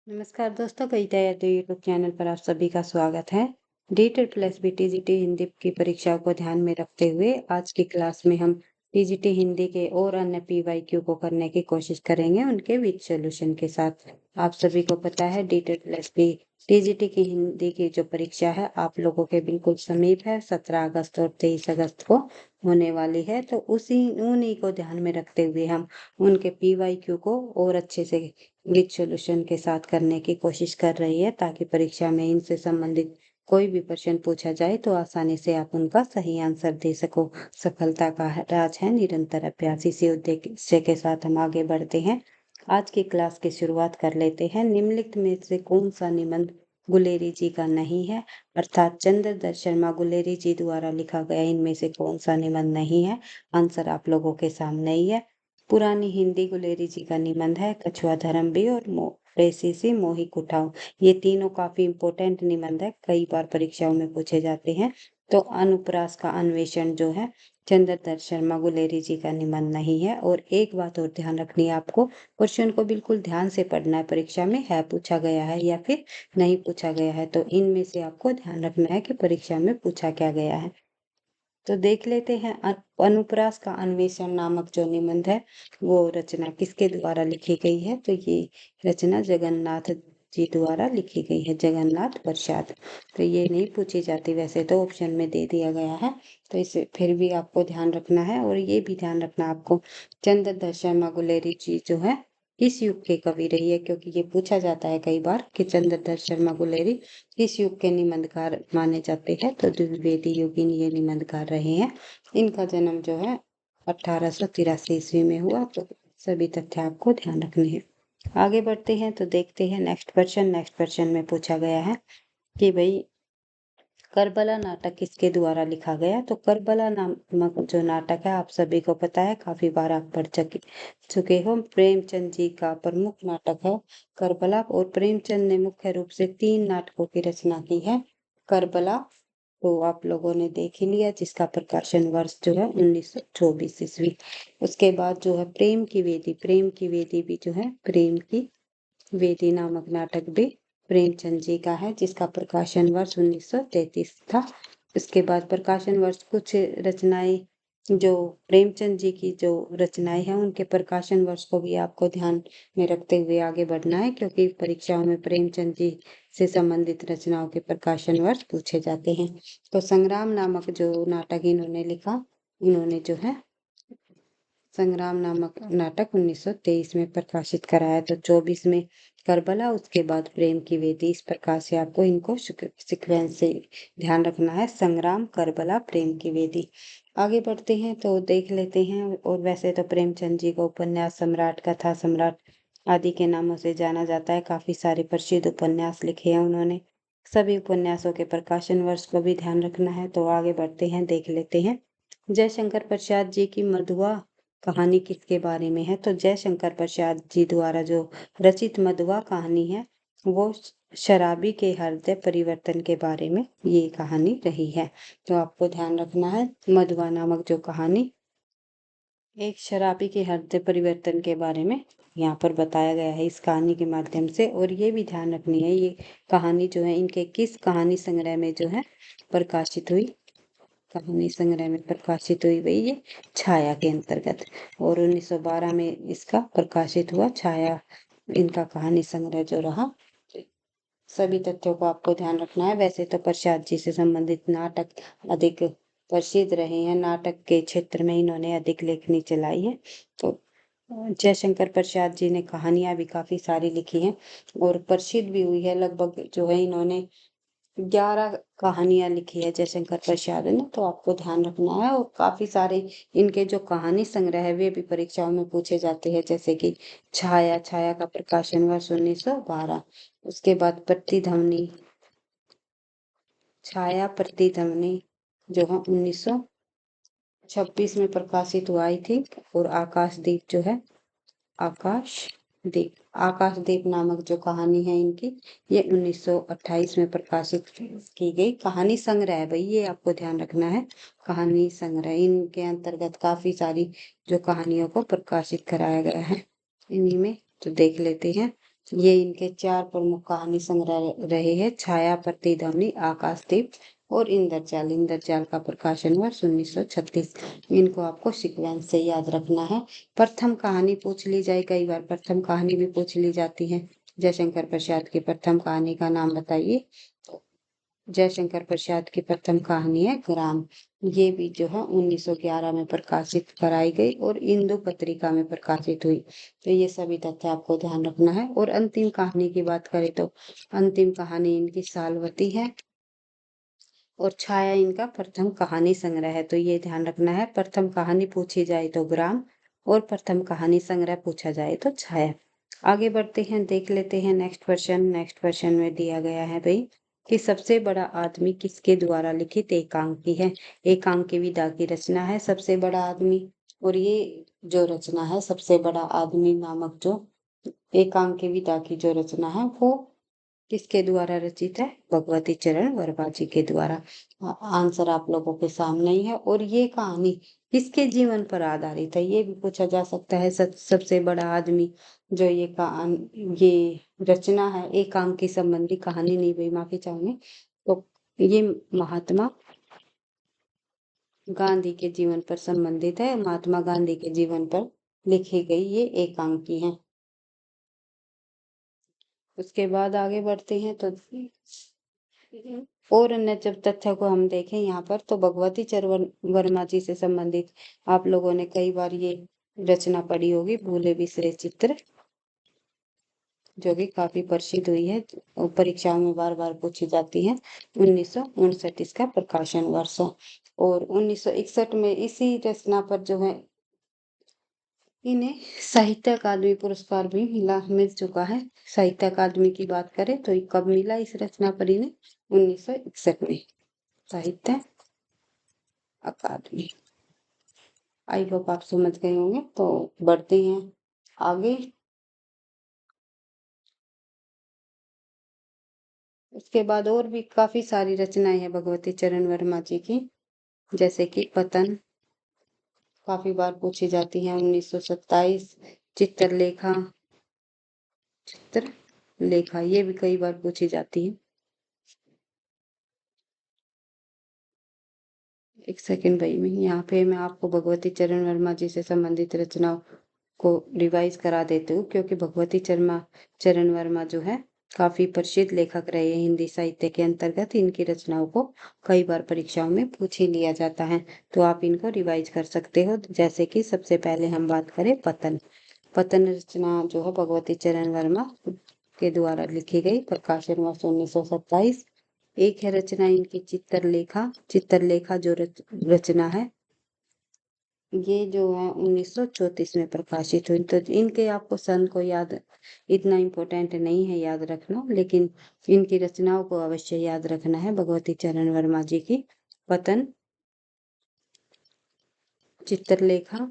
नमस्कार दोस्तों, कविता Yadav YouTube channel पर आप सभी का स्वागत है। डीटेड प्लस बी टीजीटी हिंदी की परीक्षाओं को ध्यान में रखते हुए आज की क्लास में हम टीजीटी हिंदी के और अन्य पीवाईक्यू को करने की कोशिश करेंगे उनके विद सॉल्यूशन के साथ। आप सभी को पता है डीटेड प्लस बी टीजीटी की हिंदी की जो परीक्षा है आप लोगों के बिल्कुल समीप है, 17 अगस्त और 23 अगस्त को होने वाली है। तो उन्हीं को ध्यान में रखते हुए हम उनके पीवाईक्यू को और अच्छे से विद सॉल्यूशन के साथ करने की कोशिश कर रही है, ताकि परीक्षा में इनसे संबंधित कोई भी प्रश्न पूछा जाए तो आसानी से आप उनका सही आंसर दे सको। सफलता का राज है निरंतर अभ्यास। इसी उद्देश्य के साथ हम आगे बढ़ते हैं। आज की क्लास की शुरुआत कर लेते हैं। निम्नलिखित में से कौन सा निबंध गुलेरी जी का नहीं है, अर्थात चंद्रदत्त शर्मा गुलेरी जी द्वारा लिखा गया इनमें से कौन सा निबंध नहीं है। आंसर आप लोगों के सामने ही है। पुरानी हिंदी गुलेरी जी का निबंध है कछुआ धर्म भी और रेसिसी मोही कुठाओ। ये तीनों काफी इंपॉर्टेंट निबंध है, कई बार परीक्षाओं में पूछे जाते हैं। तो अनुप्रास का अन्वेषण जो है चंद्रदत्त शर्मा गुलेरी जी का निबंध नहीं है। और एक बात और ध्यान रखनी है आपको, क्वेश्चन को बिल्कुल ध्यान से पढ़ना है। परीक्षा में है पूछा गया है या फिर नहीं पूछा गया है, तो इनमें से आपको ध्यान रखना है कि परीक्षा में पूछा क्या गया है। तो देख लेते हैं अनुप्रास का अन्वेषण नामक जो निबंध है वो रचना किसके द्वारा लिखी गई है। तो ये रचना जगन्नाथ जी द्वारा लिखी गई है, जगन्नाथ प्रसाद। तो ये नहीं पूछी जाती, वैसे तो ऑप्शन में दे दिया गया है, तो इसे फिर भी आपको ध्यान रखना है। और ये भी ध्यान रखना आपको, चंद्रदत्त शर्मा गुलेरी जी जो है किस युग के कवि रही है, क्योंकि ये पूछा जाता है कई बार कि चंद्रदत्त शर्मा गुलेरी किस युग के निबंधकार माने जाते हैं। तो द्विवेदी युगीन ये निबंधकार रहे हैं। इनका जन्म जो है 1883 ईस्वी में हुआ। तो सभी तथ्य आपको ध्यान रखने हैं। आगे बढ़ते हैं तो देखते हैं नेक्स्ट क्वेश्चन में पूछा गया है कि भाई करबला नाटक किसके द्वारा लिखा गया। तो करबला नामक जो नाटक है आप सभी को पता है, काफी बार आप पढ़ चुके हो। प्रेमचंद जी का प्रमुख नाटक है करबला। और प्रेमचंद ने मुख्य रूप से 3 नाटकों की रचना की है। करबला तो आप लोगों ने देख ही लिया, जिसका प्रकाशन वर्ष जो है 1924 ईस्वी। उसके बाद जो है प्रेम की वेदी भी जो है प्रेम की वेदी नामक नाटक भी प्रेमचंद जी का है, जिसका प्रकाशन वर्ष 1933 था। इसके बाद प्रकाशन वर्ष कुछ रचनाएं जो प्रेमचंद जी की जो रचनाएं हैं उनके प्रकाशन वर्ष को भी आपको ध्यान में रखते हुए आगे बढ़ना है, क्योंकि परीक्षाओं में प्रेमचंद जी से संबंधित रचनाओं के प्रकाशन वर्ष पूछे जाते हैं। तो संग्राम नामक जो नाटक इन्होंने लिखा, इन्होंने जो है संग्राम नामक नाटक 1923 में प्रकाशित कराया। तो 24 में करबला, उसके बाद प्रेम की वेदी। इस प्रकार से आपको इनको सीक्वेंस से ध्यान रखना है, संग्राम, करबला, प्रेम की वेदी। आगे बढ़ते हैं तो देख लेते हैं। और वैसे तो प्रेमचंद जी को उपन्यास सम्राट, कथा सम्राट आदि के नामों से जाना जाता है। काफी सारे प्रसिद्ध उपन्यास लिखे हैं उन्होंने। सभी उपन्यासों के प्रकाशन वर्ष को भी ध्यान रखना है। तो आगे बढ़ते हैं, देख लेते हैं। जयशंकर प्रसाद जी की मधुआ कहानी किसके बारे में है। तो जयशंकर प्रसाद जी द्वारा जो रचित मधुआ कहानी है वो शराबी के हृदय परिवर्तन के बारे में ये कहानी रही है। तो आपको ध्यान रखना है, मधुआ नामक जो कहानी एक शराबी के हृदय परिवर्तन के बारे में यहाँ पर बताया गया है इस कहानी के माध्यम से। और ये भी ध्यान रखनी है, ये कहानी जो है इनके किस कहानी संग्रह में जो है प्रकाशित हुई। कहानी संग्रह में प्रकाशित हुई वही ये छाया के अंतर्गत। और 1912 में इसका प्रकाशित हुआ छाया, इनका कहानी संग्रह जो रहा। सभी तथ्यों को आपको ध्यान रखना है। वैसे तो प्रसाद जी से संबंधित नाटक अधिक प्रसिद्ध रहे हैं, नाटक के क्षेत्र में इन्होंने अधिक लेखनी चलाई है। तो जयशंकर प्रसाद जी ने कहानियां भी काफी सारी लिखी हैं और प्रसिद्ध भी हुई है। लगभग जो है इन्होंने 11 कहानियां लिखी है जयशंकर प्रसाद ने। तो आपको ध्यान रखना है। और काफी सारे इनके जो कहानी संग्रह है वे भी परीक्षाओं में पूछे जाते हैं, जैसे कि छाया, छाया का प्रकाशन वर्ष 1912। उसके बाद प्रतिध्वनि, छाया प्रतिध्वनि जो है 1926 में प्रकाशित हुआ आई थी। और आकाशदीप जो है आकाशदीप, आकाशदीप नामक जो कहानी है इनकी, ये 1928 में प्रकाशित की गई कहानी संग्रह है। भाई ये आपको ध्यान रखना है, कहानी संग्रह। इनके अंतर्गत काफी सारी जो कहानियों को प्रकाशित कराया गया है इन्हीं में। तो देख लेते हैं। ये इनके 4 प्रमुख कहानी संग्रह रहे हैं। छाया, प्रतिध्वनि, आकाशदीप और इंद्रजाल। इंद्रजाल का प्रकाशन वर्ष 1936। इनको आपको सीक्वेंस से याद रखना है। प्रथम कहानी पूछ ली जाए, कई बार प्रथम कहानी भी पूछ ली जाती है। जयशंकर प्रसाद की प्रथम कहानी का नाम बताइए। जयशंकर प्रसाद की प्रथम कहानी है ग्राम। ये भी जो है 1911 में प्रकाशित कराई गई और इंदु पत्रिका में प्रकाशित हुई। तो ये सभी तथ्य आपको ध्यान रखना है। और अंतिम कहानी की बात करें तो अंतिम कहानी इनकी सालवती है और छाया इनका प्रथम कहानी संग्रह है। तो ये ध्यान रखना है, प्रथम कहानी पूछी जाए तो ग्राम और प्रथम कहानी संग्रह पूछा जाए तो छाया। आगे बढ़ते हैं, देख लेते हैं नेक्स्ट क्वेश्चन। नेक्स्ट क्वेश्चन में दिया गया है भाई कि सबसे बड़ा आदमी किसके द्वारा लिखित एकांकी है। एकांकी विधा की रचना है सबसे बड़ा आदमी। और ये जो रचना है सबसे बड़ा आदमी नामक जो एकांकी विधा की जो रचना है वो किसके द्वारा रचित है? भगवती चरण वर्मा जी के द्वारा। आंसर आप लोगों के सामने ही है। और ये कहानी किसके जीवन पर आधारित है ये भी पूछा जा सकता है। सबसे बड़ा आदमी जो ये रचना है एकांकी संबंधी कहानी नहीं भाई, माफी चाहूंगी। तो ये महात्मा गांधी के जीवन पर संबंधित है। महात्मा गांधी के जीवन पर लिखी गई ये एकांकी है। उसके बाद आगे बढ़ते हैं तो और अन्य जब तथ्य को हम देखें यहाँ पर तो भगवती चरण वर्मा जी से संबंधित आप लोगों ने कई बार ये रचना पढ़ी होगी, भूले बिसरे चित्र, जो कि काफी प्रसिद्ध हुई है और परीक्षाओं में बार बार पूछी जाती है। 1959 इसका प्रकाशन वर्ष है। और 1961 में इसी रचना पर जो है इन्हें साहित्य अकादमी पुरस्कार भी मिल चुका है। साहित्य अकादमी की बात करें तो ये कब मिला इस रचना पर इन्हें? 1961 में साहित्य अकादमी। आई होप आप समझ गए होंगे। तो बढ़ते हैं आगे। उसके बाद और भी काफी सारी रचनाएं हैं भगवती चरण वर्मा जी की, जैसे कि पतन काफी बार पूछी जाती है। 1927 चित्रलेखा, चित्रलेखा ये भी कई बार पूछी जाती है। एक सेकंड भाई, मैं यहाँ पे मैं आपको भगवती चरण वर्मा जी से संबंधित रचनाओं को रिवाइज करा देती हूँ, क्योंकि भगवती चरण वर्मा जो है काफी प्रसिद्ध लेखक रहे हैं हिंदी साहित्य के अंतर्गत। इनकी रचनाओं को कई बार परीक्षाओं में पूछ ही लिया जाता है, तो आप इनको रिवाइज कर सकते हो। जैसे कि सबसे पहले हम बात करें पतन। पतन रचना जो है भगवती चरण वर्मा के द्वारा लिखी गई, प्रकाशन वर्ष 1927। एक है रचना इनकी चित्रलेखा। चित्रलेखा जो रचना है ये जो है 1934 में प्रकाशित हुई। तो इनके आपको सन को याद इतना इम्पोर्टेंट नहीं है याद रखना, लेकिन इनकी रचनाओं को अवश्य याद रखना है। भगवती चरण वर्मा जी की पतन, चित्रलेखा,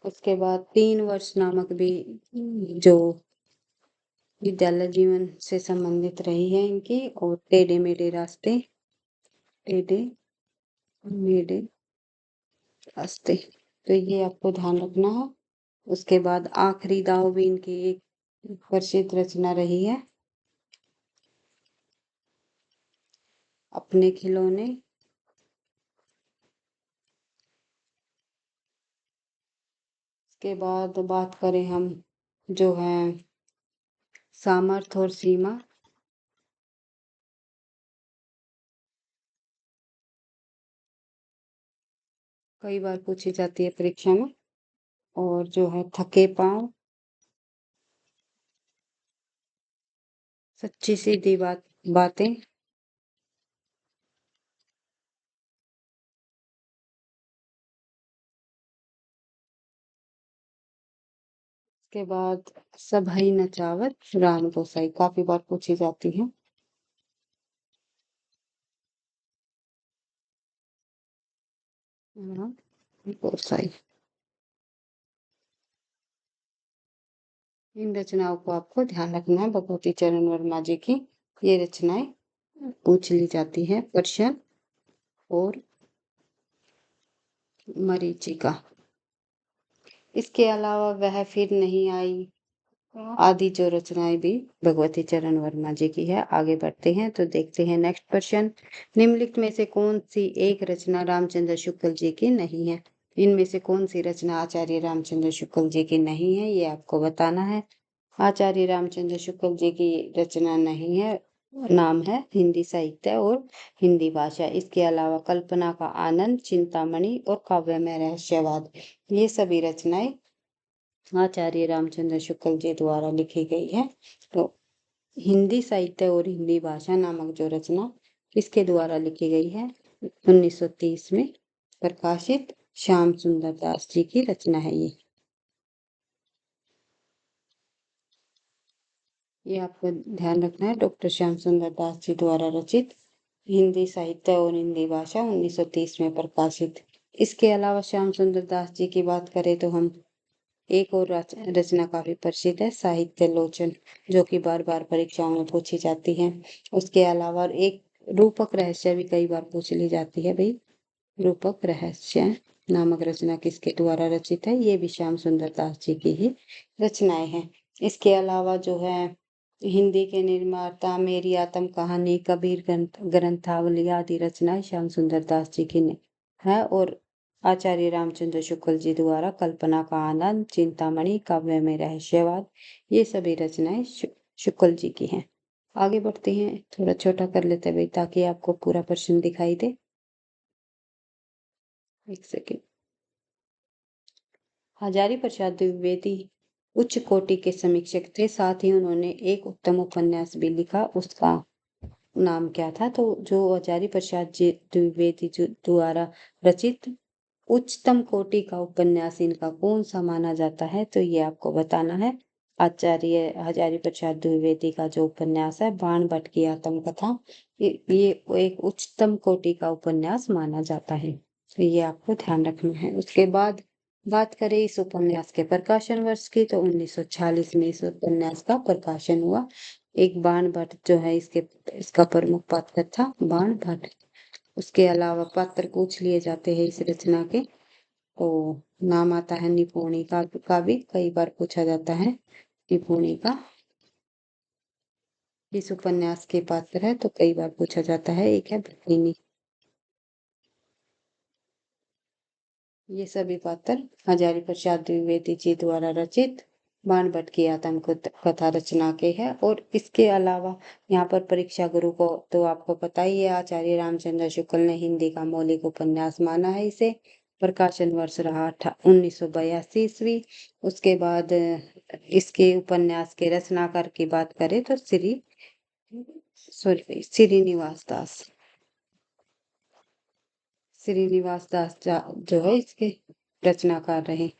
उसके बाद 3 वर्ष नामक भी जो विद्यालय जीवन से संबंधित रही है इनकी। और टेढ़े मेढ़े रास्ते, टेढ़े मेढ़े रास्ते, तो ये आपको ध्यान रखना है। उसके बाद आखिरी दाव भी इनकी एक प्रसिद्ध रचना रही है, अपने खिलौने। उसके बाद बात करें हम जो है सामर्थ और सीमा, कई बार पूछी जाती है परीक्षा में। और जो है थके पांव, सच्ची सीधी बातें। उसके बाद सभई नचावत राम गोसाई, काफी बार पूछी जाती है। राम गोसाई। इन रचनाओं को आपको ध्यान रखना है, भगवती चरण वर्मा जी की ये रचनाएं पूछ ली जाती है। प्रश्न और मरीचिका, इसके अलावा वह फिर नहीं आई आदि जो रचनाएं भी भगवती चरण वर्मा जी की है। आगे बढ़ते हैं तो देखते हैं नेक्स्ट क्वेश्चन। निम्नलिखित में से कौन सी एक रचना रामचंद्र शुक्ल जी की नहीं है? इनमें से कौन सी रचना आचार्य रामचंद्र शुक्ल जी की नहीं है, ये आपको बताना है। आचार्य रामचंद्र शुक्ल जी की रचना नहीं है, नाम है हिंदी साहित्य और हिंदी भाषा। इसके अलावा कल्पना का आनंद, चिंतामणि और काव्य में रहस्यवाद, ये सभी रचनाएं आचार्य रामचंद्र शुक्ल जी द्वारा लिखी गई है। तो हिंदी साहित्य और हिंदी भाषा नामक जो रचना किसके द्वारा लिखी गई है? 1930 में प्रकाशित श्याम सुंदर दास जी की रचना है ये आपको ध्यान रखना है। डॉक्टर श्याम सुंदर दास जी द्वारा रचित हिंदी साहित्य और हिंदी भाषा 1930 में प्रकाशित। इसके अलावा श्याम सुंदर दास जी की बात करें तो हम एक और रचना काफी प्रसिद्ध है, साहित्य लोचन, जो कि बार बार परीक्षाओं में पूछी जाती है। उसके अलावा एक रूपक रहस्य भी कई बार पूछ ली जाती है भाई। रूपक रहस्य नामक रचना किसके द्वारा रचित है? ये भी श्याम सुंदर दास जी की ही रचनाएं हैं। इसके अलावा जो है हिंदी के निर्माता मेरी आत्म कहानी, कबीर ग्रंथावली आदि रचनाएं श्याम सुंदर दास जी की है। और आचार्य रामचंद्र शुक्ल जी द्वारा कल्पना का आनंद, चिंतामणि, काव्य में रहस्यवाद, ये सभी रचनाएं शुक्ल जी की हैं। आगे बढ़ते हैं, थोड़ा छोटा कर लेते हैं भाई ताकि आपको पूरा प्रश्न दिखाई दे। एक सेकेंड। हजारी प्रसाद द्विवेदी उच्च कोटि के समीक्षक थे, साथ ही उन्होंने एक उत्तम उपन्यास भी लिखा। उसका नाम क्या था? तो जो हजारी प्रसाद जी द्विवेदी द्वारा रचित उच्चतम कोटि का उपन्यास इनका कौन सा माना जाता है? तो ये आपको बताना है। आचार्य हजारी प्रसाद द्विवेदी का जो उपन्यास है बाण भट्ट की आत्मकथा, ये एक उच्चतम कोटि का उपन्यास माना जाता है। तो ये आपको ध्यान रखना है। उसके बाद बात करें इस उपन्यास के प्रकाशन वर्ष की, तो 1946 में इस उपन्यास का प्रकाशन हुआ। एक बाण भट्ट जो है इसका प्रमुख पात्र था, बाण भट्ट। उसके अलावा पात्र पूछ लिए जाते हैं इस रचना के, तो नाम आता है निपुणी का भी कई बार पूछा जाता है। निपुणी का इस उपन्यास के पात्र है, तो कई बार पूछा जाता है। एक है भृतिनी। ये सभी पात्र हजारी प्रसाद द्विवेदी जी द्वारा रचित बाण भट्ट की आत्म कथा रचना के है। और इसके अलावा यहाँ पर परीक्षा गुरु को तो आपको पता ही है, आचार्य रामचंद्र शुक्ल ने हिंदी का मौलिक उपन्यास माना है इसे। प्रकाशन वर्ष रहा 1982 ईस्वी। उसके बाद इसके उपन्यास के रचनाकार की बात करें तो श्रीनिवास दास। श्रीनिवास दास जो है इसके रचनाकार रहे।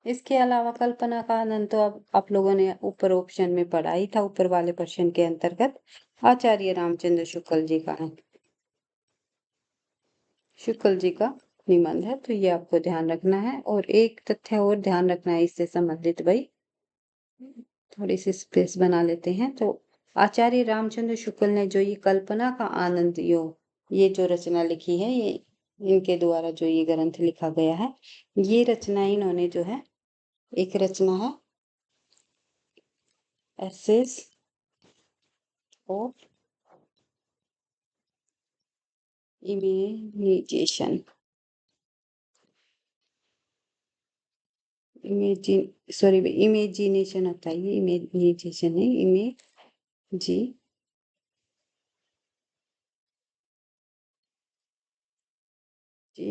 इसके अलावा कल्पना का आनंद तो अब आप लोगों ने ऊपर ऑप्शन में पढ़ा ही था, ऊपर वाले प्रश्न के अंतर्गत आचार्य रामचंद्र शुक्ल जी का है, शुक्ल जी का निबंध है। तो ये आपको ध्यान रखना है। और एक तथ्य और ध्यान रखना है इससे संबंधित भाई, थोड़ी सी स्पेस बना लेते हैं। तो आचार्य रामचंद्र शुक्ल ने जो ये कल्पना का आनंद ये जो रचना लिखी है, ये इनके द्वारा जो ये ग्रंथ लिखा गया है, ये रचना इन्होंने जो है, एक रचना है access of imagination, imagine sorry imagination होता है ये, इमेजिनेशन है, इमेजी जी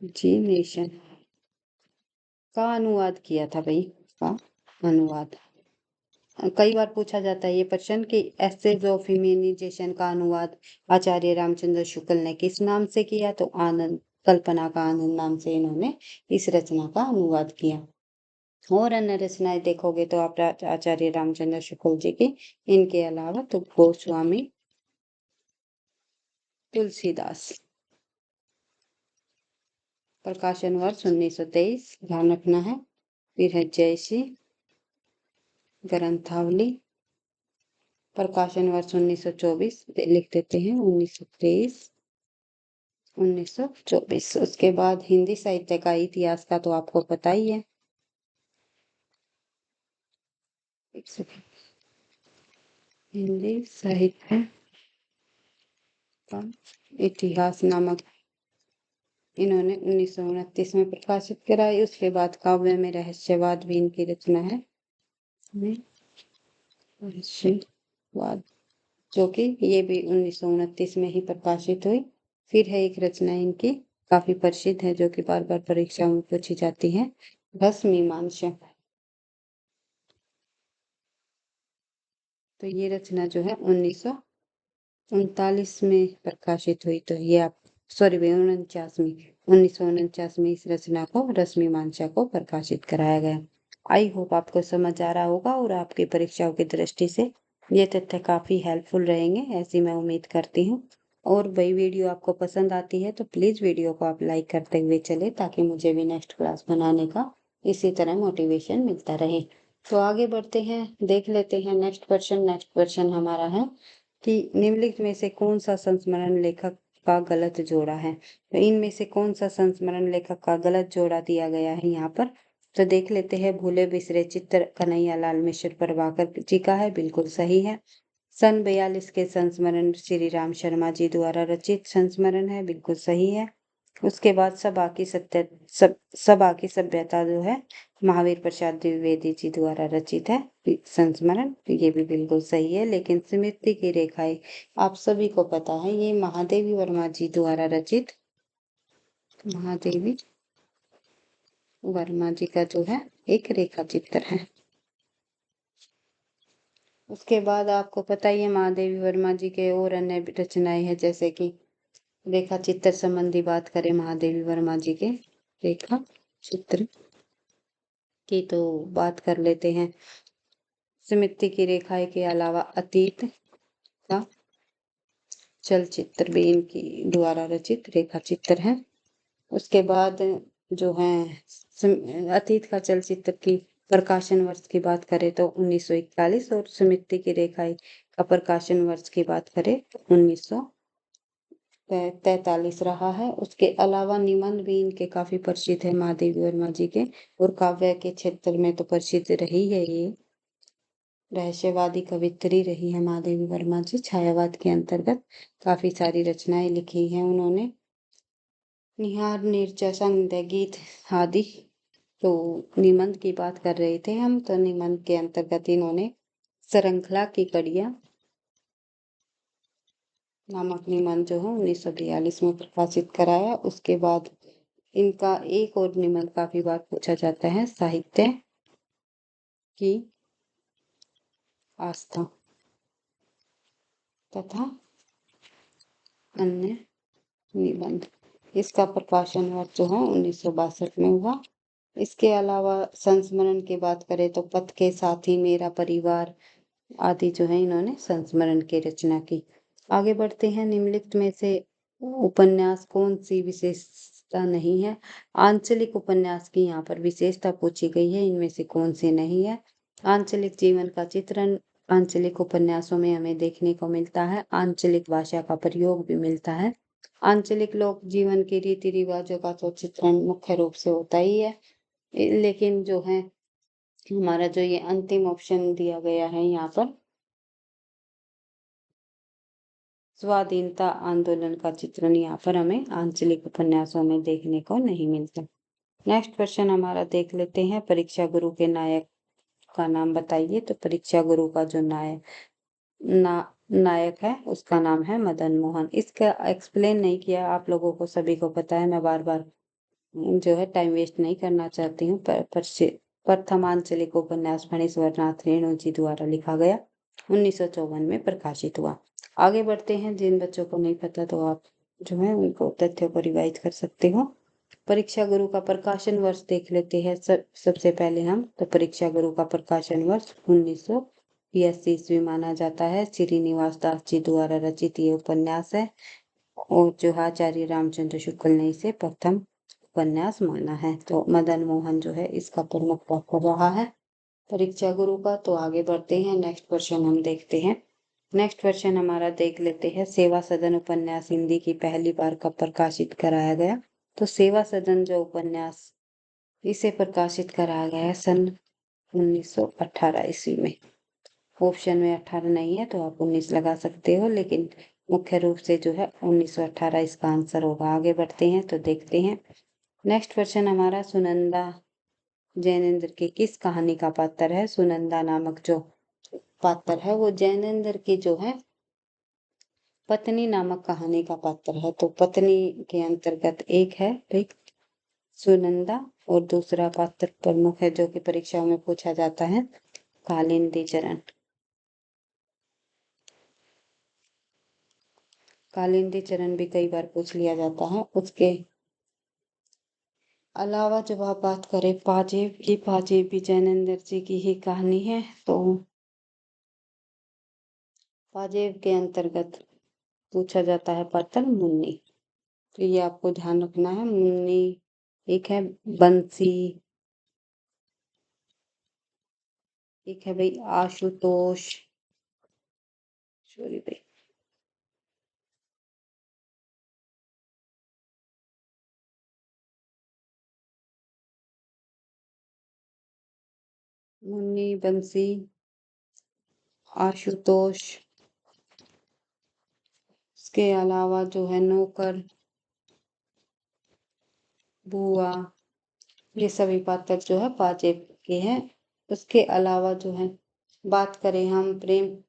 इमेजिनेशन का अनुवाद किया था भाई, का अनुवाद। कई बार पूछा जाता है ये प्रश्न कि एसेज ऑफ इमेजिनेशन का अनुवाद आचार्य रामचंद्र शुक्ल ने किस नाम से किया? तो आनंद, कल्पना का आनंद नाम से इन्होंने इस रचना का अनुवाद किया। और अन्य रचनाएं देखोगे तो आप आचार्य रामचंद्र शुक्ल जी की, इनके अलावा तो गोस्वामी तुलसीदास। प्रकाशन वर्ष 1923 ध्यान रखना है। फिर है जयसी, ग्रंथावली, प्रकाशन वर्ष 1924 लिख देते हैं, 1923 1924। उसके बाद हिंदी साहित्य का इतिहास का तो आपको पता ही है। एक सेकंड। हिंदी साहित्य का इतिहास नामक इन्होंने 1929 में प्रकाशित कराई। उसके बाद काव्य में रहस्यवाद भी इनकी रचना है, में रहस्यवाद, जो कि ये भी 1929 में ही प्रकाशित हुई। फिर है एक रचना इनकी काफी प्रसिद्ध है, जो कि बार बार परीक्षाओं में पूछी जाती है, रसमीमांसा। तो ये रचना जो है 1939 में प्रकाशित हुई। तो ये आप सॉरी 49 में 1949 में इस रचना को रसमीमांसा को प्रकाशित कराया गया। आई होप आपको समझ आ रहा होगा और आपकी परीक्षाओं की दृष्टि से ये तथ्य काफी हेल्पफुल रहेंगे, ऐसी मैं उम्मीद करती हूँ। और वही वीडियो आपको पसंद आती है तो प्लीज वीडियो को आप लाइक करते हुए चले, ताकि मुझे भी नेक्स्ट क्लास बनाने का इसी तरह मोटिवेशन मिलता रहे। तो आगे बढ़ते हैं, देख लेते हैं नेक्स्ट क्वेश्चन। नेक्स्ट क्वेश्चन हमारा है कि निम्नलिखित में से कौन सा संस्मरण लेखक का गलत जोड़ा है। तो इनमें से कौन सा संस्मरण लेखक का गलत जोड़ा दिया गया है यहाँ पर। तो देख लेते हैं, भूले बिसरे चित्र कन्हैया लाल मिश्र प्रभाकर जी का है, बिल्कुल सही है। सन 42 के संस्मरण श्री राम शर्मा जी द्वारा रचित संस्मरण है, बिल्कुल सही है। उसके बाद सभा की सभ्यता जो है महावीर प्रसाद द्विवेदी जी द्वारा रचित है संस्मरण, ये भी बिल्कुल सही है। लेकिन स्मृति की रेखाएं आप सभी को पता है, ये महादेवी वर्मा जी द्वारा रचित, महादेवी वर्मा जी का जो है एक रेखा चित्र है। उसके बाद आपको पता ही है महादेवी वर्मा जी के और अन्य रचनाएं हैं, जैसे कि रेखा चित्र संबंधी बात करें महादेवी वर्मा जी के रेखा चित्र की तो बात कर लेते हैं। स्मृति की रेखाएं के अलावा अतीत का चलचित्र भी इनकी द्वारा रचित रेखा चित्र है। उसके बाद जो है अतीत का चलचित्र की प्रकाशन वर्ष की बात करें तो 1941, और स्मृति की रेखाएं का प्रकाशन वर्ष की बात करें तो 1943 रहा है। उसके अलावा निबंध भी इनके काफी प्रसिद्ध है महादेवी वर्मा जी के, और काव्य के क्षेत्र में तो प्रसिद्ध रही है, ये रहस्यवादी कवित्री रही है महादेवी वर्मा जी। छायावाद के अंतर्गत काफी सारी रचनाएं लिखी हैं उन्होंने, निहार निर्जा संग गीत आदि। तो निबंध की बात कर रहे थे हम, तो निबंध के अंतर्गत इन्होंने श्रृंखला की कड़ियां नामक निबंध जो है 1942 में प्रकाशित कराया। उसके बाद इनका एक और निबंध काफी बार पूछा जाता है, साहित्य की आस्था तथा अन्य निबंध, इसका प्रकाशन वर्ष जो है 1962 में हुआ। इसके अलावा संस्मरण की बात करें तो पथ के साथी, मेरा परिवार आदि जो है इन्होंने संस्मरण की रचना की। आगे बढ़ते हैं, निम्नलिखित में से उपन्यास कौन सी विशेषता नहीं है। आंचलिक उपन्यास की यहाँ पर विशेषता पूछी गई है, इनमें से कौन सी नहीं है। आंचलिक जीवन का चित्रण आंचलिक उपन्यासों में हमें देखने को मिलता है, आंचलिक भाषा का प्रयोग भी मिलता है। आंचलिक लोक जीवन के रीति रिवाजों का तो चित्रण मुख्य रूप से होता ही है, लेकिन जो है हमारा जो ये अंतिम ऑप्शन दिया गया है यहाँ पर, स्वाधीनता आंदोलन का चित्रण यहाँ पर हमें आंचलिक उपन्यासों में देखने को नहीं मिलता। नेक्स्ट क्वेश्चन हमारा देख लेते हैं, परीक्षा गुरु के नायक का नाम बताइए। तो परीक्षा गुरु का जो नायक है उसका नाम है मदन मोहन। इसका एक्सप्लेन नहीं किया, आप लोगों को सभी को पता है, मैं बार बार जो है टाइम वेस्ट नहीं करना चाहती हूँ। प्रथम आंचलिक उपन्यास फणीश्वरनाथ रेणु जी द्वारा लिखा गया, 1954 में प्रकाशित हुआ। आगे बढ़ते हैं, जिन बच्चों को नहीं पता तो आप जो है उनको तथ्यों को रिवाइज कर सकते हो। परीक्षा गुरु का प्रकाशन वर्ष देख लेते हैं सबसे पहले हम। तो परीक्षा गुरु का प्रकाशन वर्ष 1982 ईस्वी माना जाता है। श्रीनिवास दास जी द्वारा रचित ये उपन्यास है, और जो आचार्य रामचंद्र शुक्ल ने इसे प्रथम उपन्यास माना है। तो मदन मोहन जो है इसका प्रमुख पात्र रहा है। परीक्षा गुरु का। तो आगे बढ़ते हैं, नेक्स्ट क्वेश्चन हम देखते हैं। नेक्स्ट क्वेश्चन हमारा देख लेते हैं, सेवा सदन उपन्यास हिंदी की पहली बार कब प्रकाशित कराया गया? तो सेवा सदन जो उपन्यास, इसे प्रकाशित कराया गया है सन 1918 ईस्वी में। ऑप्शन में 18 नहीं है तो आप 19 लगा सकते हो, लेकिन मुख्य रूप से जो है 1918 इसका आंसर होगा। आगे बढ़ते हैं तो देखते हैं। नेक्स्ट क्वेश्चन हमारा, सुनंदा जैनेन्द्र की किस कहानी का पात्र है? सुनंदा नामक जो पात्र है वो जैनेन्द्र की जो है पत्नी नामक कहानी का पात्र है। तो पत्नी के अंतर्गत एक है भाई सुनंदा, और दूसरा पात्र प्रमुख है जो कि परीक्षाओं में पूछा जाता है, कालिंदी चरण। कालिंदी चरण भी कई बार पूछ लिया जाता है। उसके अलावा जब आप बात करें पाजेब की, पाजेब भी जैनेन्द्र जी की ही कहानी है। तो पाजेब के अंतर्गत पूछा जाता है पात्र मुन्नी। तो ये आपको ध्यान रखना है। मुन्नी एक है, बंसी एक है भाई, आशुतोष, सॉरी भाई, मुन्नी, बंसी, आशुतोष, इसके अलावा जो है नौकर, बुआ, ये सभी पात्र जो है पाजेब के हैं। उसके अलावा जो है बात करें हम प्रेम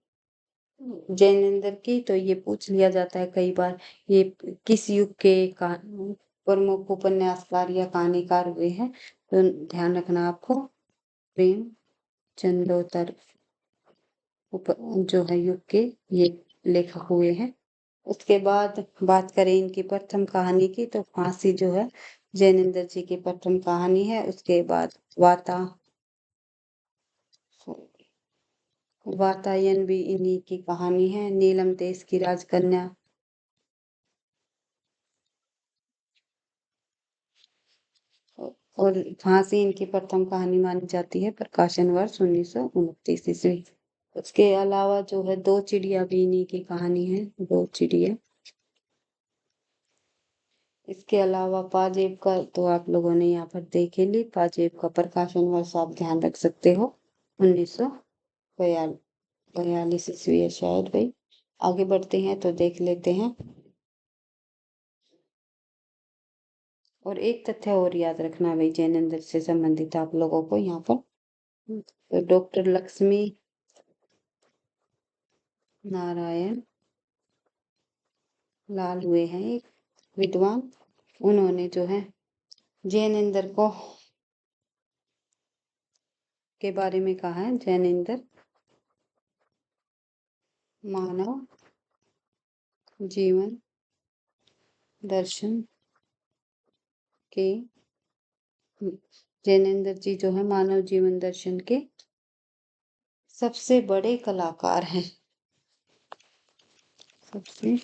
जैनेन्द्र की, तो ये पूछ लिया जाता है कई बार, ये किस युग के प्रमुख उपन्यासकार या कहानीकार हुए हैं? तो ध्यान रखना आपको, प्रेम चंदोतर जो है युग के ये लेखक हुए हैं। उसके बाद बात करें इनकी प्रथम कहानी की, तो फांसी जो है जैनेन्द्र जी की प्रथम कहानी है। उसके बाद वातायन भी इन्हीं की कहानी है। नीलम देश की राजकन्या, और फांसी इनकी प्रथम कहानी मानी जाती है। प्रकाशन वर्ष 1929 ईस्वी। उसके अलावा जो है दो चिड़िया भी इन्हीं की कहानी है, दो चिड़िया। इसके अलावा पाजेब का तो आप लोगों ने यहाँ पर देख ही ली। पाजेब का प्रकाशन वर्ष आप ध्यान रख सकते हो, 1942 ईस्वी है शायद भाई। आगे बढ़ते हैं तो देख लेते हैं। और एक तथ्य और याद रखना भाई जैनेन्द्र से संबंधित आप लोगों को यहाँ पर, तो डॉक्टर लक्ष्मी नारायण लाल हुए हैं एक विद्वान। उन्होंने जो है जैनेन्द्र को के बारे में कहा है, जैनेन्द्र मानव जीवन दर्शन के, जैनेन्द्र जी जो है मानव जीवन दर्शन के सबसे बड़े कलाकार हैं, सबसे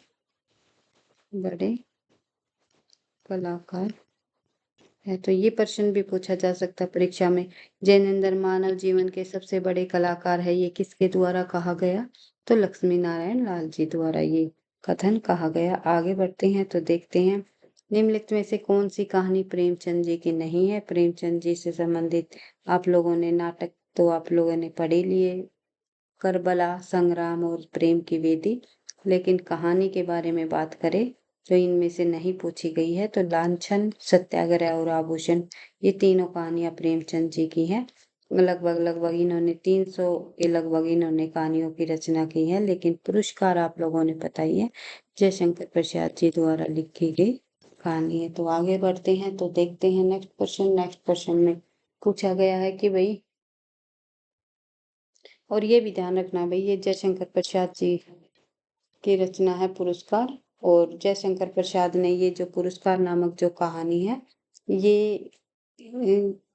बड़े कलाकार है। तो ये प्रश्न भी पूछा जा सकता है परीक्षा में, जैनेन्द्र मानव जीवन के सबसे बड़े कलाकार है, ये किसके द्वारा कहा गया? तो लक्ष्मी नारायण लाल जी द्वारा ये कथन कहा गया। आगे बढ़ते हैं तो देखते हैं, निम्नलिखित में से कौन सी कहानी प्रेमचंद जी की नहीं है? प्रेमचंद जी से संबंधित आप लोगों ने नाटक तो आप लोगों ने पढ़ ही लिए, करबला, संग्राम और प्रेम की वेदी। लेकिन कहानी के बारे में बात करें जो इनमें से नहीं पूछी गई है, तो लांछन, सत्याग्रह और आभूषण, ये तीनों कहानियां प्रेमचंद जी की हैं। लगभग लगभग इन्होंने 300 के लगभग इन्होंने कहानियों की रचना की है। लेकिन पुरस्कार आप लोगों ने पता ही है, जयशंकर प्रसाद जी द्वारा लिखी गई कहानी है। तो आगे बढ़ते हैं तो देखते हैं नेक्स्ट क्वेश्चन। नेक्स्ट क्वेश्चन में पूछा गया है कि भाई, और ये भी ध्यान रखना भाई, ये जयशंकर प्रसाद जी की रचना है पुरस्कार, और जयशंकर प्रसाद ने ये जो पुरस्कार नामक जो कहानी है, ये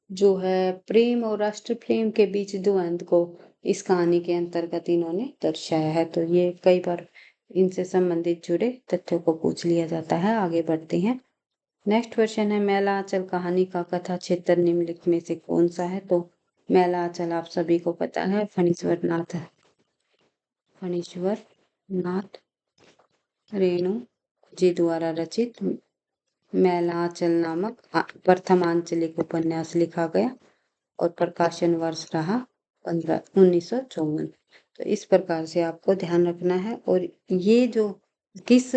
जो है प्रेम और राष्ट्र प्रेम के बीच द्वंद को इस कहानी के अंतर्गत इन्होंने दर्शाया है। तो ये कई बार इनसे संबंधित जुड़े तथ्यों को पूछ लिया जाता है। आगे बढ़ते हैं। नेक्स्ट क्वेश्चन है, मैला आंचल कहानी का कथा क्षेत्र निम्नलिखित में से कौन सा है? तो मैलाचल आप सभी को पता है, फणीश्वर नाथ रेणु जी द्वारा रचित मैलाचल नामक प्रथम आंचलिक उपन्यास लिखा गया और प्रकाशन वर्ष रहा 1954। तो इस प्रकार से आपको ध्यान रखना है। और ये जो किस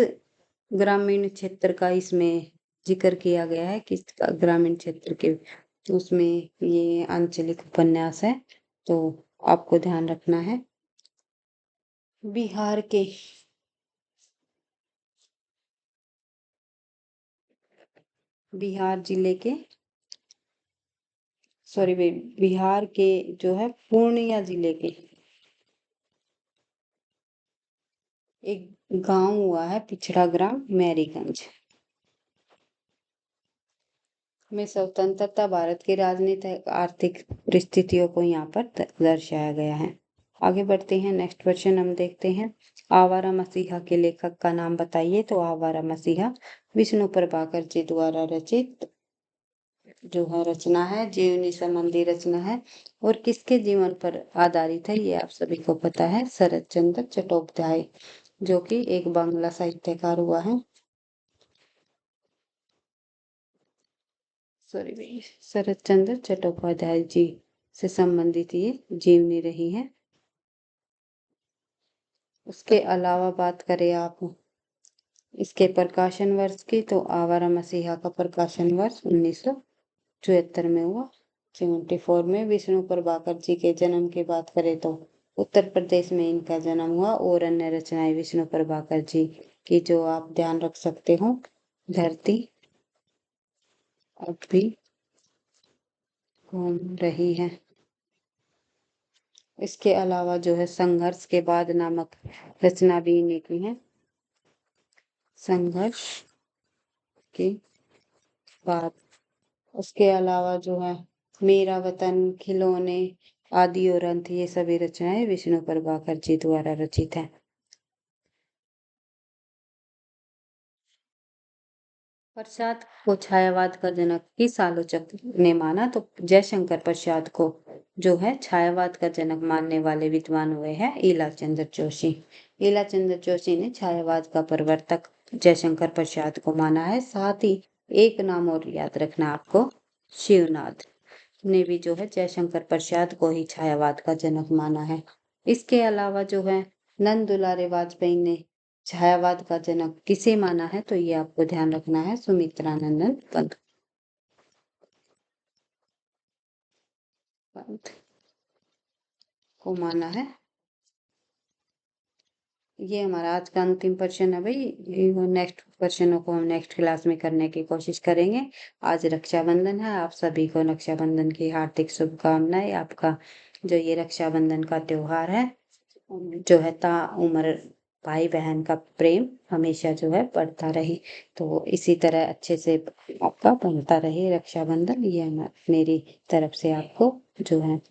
ग्रामीण क्षेत्र का इसमें जिक्र किया गया है, किस ग्रामीण क्षेत्र के, उसमें ये आंचलिक उपन्यास है, तो आपको ध्यान रखना है। बिहार के बिहार के जो है पूर्णिया जिले के एक गांव हुआ है पिछड़ा ग्राम मैरीगंज में स्वतंत्रता भारत की राजनीतिक आर्थिक परिस्थितियों को यहाँ पर दर्शाया गया है। आगे बढ़ते हैं, नेक्स्ट क्वेश्चन हम देखते हैं। आवारा मसीहा के लेखक का नाम बताइए। तो आवारा मसीहा विष्णु प्रभाकर जी द्वारा रचित जो है रचना है, जीवनी संबंधी रचना है और किसके जीवन पर आधारित है ये आप सभी को पता है, शरत चंद्र चट्टोपाध्याय जो कि एक बांग्ला साहित्यकार हुआ है। शरत चंद्र चट्टोपाध्याय जी से संबंधित ये जीवनी रही है। उसके अलावा बात करें आप इसके प्रकाशन वर्ष की, तो आवारा मसीहा का प्रकाशन वर्ष 1974 में हुआ। 74 में विष्णु प्रभाकर जी के जन्म की बात करें तो उत्तर प्रदेश में इनका जन्म हुआ। और अन्य रचनाएं विष्णु प्रभाकर जी की जो आप ध्यान रख सकते हो, धरती अब भी घूम रही है। इसके अलावा जो है संघर्ष के बाद नामक रचना भी इन्हीं की है। संघर्ष के बाद उसके अलावा जो है मेरा वतन, खिलौने आदि और अंत, ये सभी रचनाएं विष्णु प्रभाकर जी द्वारा रचित है। प्रसाद को छायावाद का जनक किस आलोचक ने माना? तो जयशंकर प्रसाद को जो है छायावाद का जनक मानने वाले विद्वान हुए हैं ईलाचंद्र जोशी। ईलाचंद्र जोशी ने छायावाद का प्रवर्तक जयशंकर प्रसाद को माना है। साथ ही एक नाम और याद रखना आपको, शिवनाथ ने भी जो है जयशंकर प्रसाद को ही छायावाद का जनक माना है। इसके अलावा जो है नंद दुलारे वाजपेयी ने छायावाद का जनक किसे माना है? तो ये आपको ध्यान रखना है, सुमित्रानंदन पंत को माना है। ये हमारा आज का अंतिम प्रश्न है भाई। नेक्स्ट प्रश्नों को हम नेक्स्ट क्लास में करने की कोशिश करेंगे। आज रक्षाबंधन है, आप सभी को रक्षाबंधन की हार्दिक शुभकामनाएं। आपका जो ये रक्षाबंधन का त्योहार है जो है ता उम्र भाई बहन का प्रेम हमेशा जो है बढ़ता रहे, तो इसी तरह अच्छे से आपका बनता रहे रक्षाबंधन। ये मेरी तरफ से आपको जो है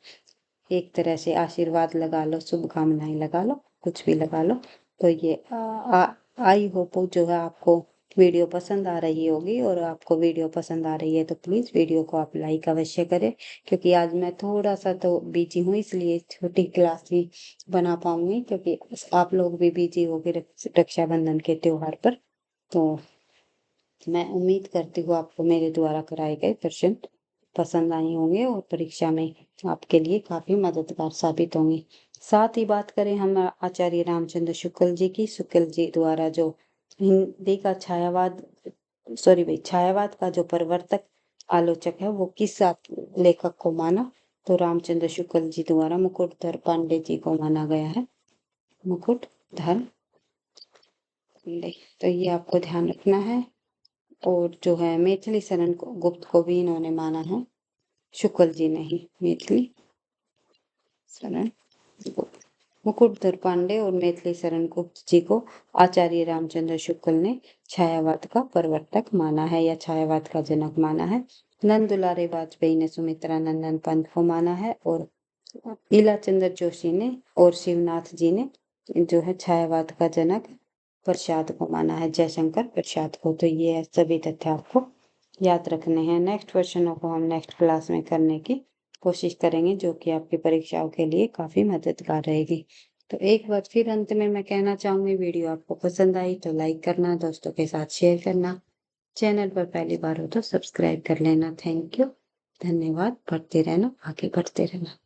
एक तरह से आशीर्वाद लगा लो, शुभकामनाएं लगा लो, कुछ भी लगा लो। तो ये आई होप जो है आपको वीडियो पसंद आ रही होगी। और आपको वीडियो पसंद आ रही है तो प्लीज़ वीडियो को आप लाइक अवश्य करें, क्योंकि आज मैं थोड़ा सा तो बिजी हूँ, इसलिए छोटी क्लास ही बना पाऊंगी, क्योंकि आप लोग भी बिजी होगे रक्षाबंधन के त्योहार पर। तो मैं उम्मीद करती हूँ आपको मेरे द्वारा कराए गए प्रश्न पसंद आए होंगे और परीक्षा में आपके लिए काफी मददगार साबित होंगे। साथ ही बात करें हम आचार्य रामचंद्र शुक्ल जी की, शुक्ल जी द्वारा जो हिंदी का छायावाद का जो प्रवर्तक आलोचक है वो किस लेखक को माना? तो रामचंद्र शुक्ल जी द्वारा मुकुटधर पांडे जी को माना गया है, मुकुटधर पांडे। तो ये आपको ध्यान रखना है। और जो है मैथिली शरण गुप्त को भी इन्होंने माना है, शुक्ल जी ने ही, मैथिली शरण गुप्त, मुकुटधर पांडे और मैथिली शरण गुप्त जी को आचार्य रामचंद्र शुक्ल ने छायावाद का प्रवर्तक माना है या छायावाद का जनक माना है। नंद दुलारे वाजपेयी ने सुमित्रानंदन पंत को माना है और ईलाचंद्र जोशी ने और शिवनाथ जी ने जो है छायावाद का जनक प्रसाद को माना है, जयशंकर प्रसाद को। तो ये सभी तथ्य आपको याद रखने हैं। नेक्स्ट क्वेश्चनों को हम नेक्स्ट क्लास में करने की कोशिश करेंगे, जो कि आपकी परीक्षाओं के लिए काफ़ी मददगार रहेगी। तो एक बार फिर अंत में मैं कहना चाहूँगी, वीडियो आपको पसंद आई तो लाइक करना, दोस्तों के साथ शेयर करना, चैनल पर पहली बार हो तो सब्सक्राइब कर लेना। थैंक यू, धन्यवाद। पढ़ते रहना, आगे बढ़ते रहना।